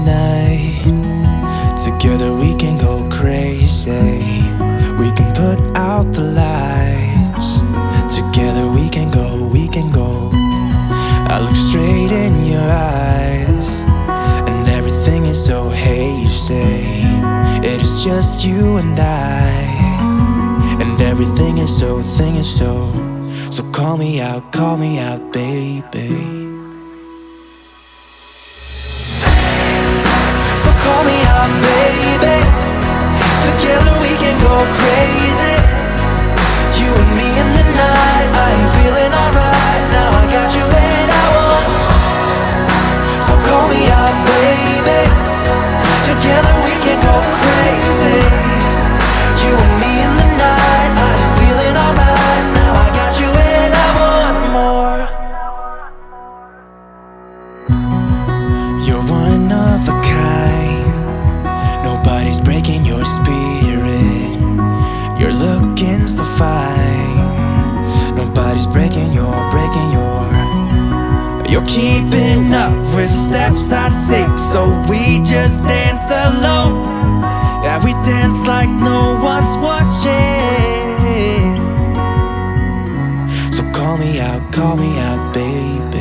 night. Together we can go crazy. We can put out the lights. Together we can go, we can go. I look straight in your eyes, and everything is so hazy. It is just you and I, and everything is so, thing is so. So call me out, baby. So call me out, baby. Together we can go crazy. You and me in the night. I'm feeling alright. Now I got you and I want. So call me out, baby. Together we can go crazy. You and me in the night. I'm feeling alright. Now I got you and I want more. You're one of a kind. Nobody's breaking your spirit. You're looking so fine. Nobody's breaking your. You're keeping up with steps I take, so we just dance alone. Yeah, we dance like no one's watching. So call me out, baby.